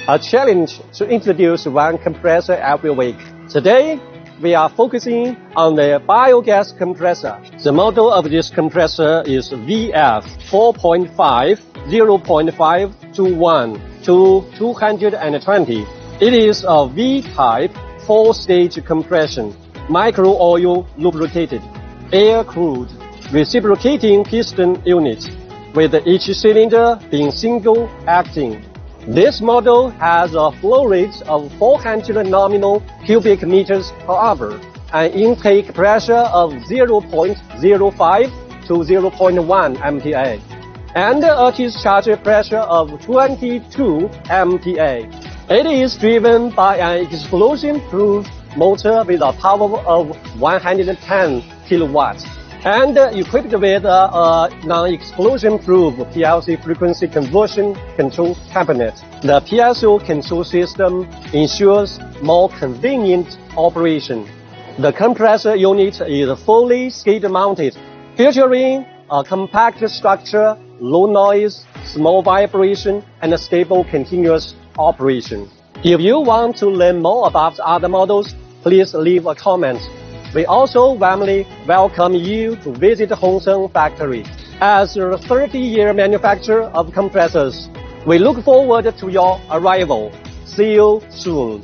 a challenge to introduce one compressor every week. Today, we are focusing on the biogas compressor. The model of this compressor is VF 4.5 0.5 to 1 to 220. It is a V-type 4-stage compression, micro-oil lubricated, air-cooled, reciprocating piston unit, with each cylinder being single-acting. This model has a flow rate of 400 nominal cubic meters per hour, an intake pressure of 0.05 to 0.1 MPa, and a discharge pressure of 22 MPa. It is driven by an explosion-proof motor with a power of 110 kilowatts and equipped with a non-explosion-proof PLC frequency conversion control cabinet. The PSO control system ensures more convenient operation. The compressor unit is fully skid-mounted, featuring a compact structure, low noise, small vibration, and a stable continuous operation. If you want to learn more about other models, please leave a comment. We also warmly welcome you to visit Hongshen Factory. As a 30-year manufacturer of compressors, we look forward to your arrival. See you soon.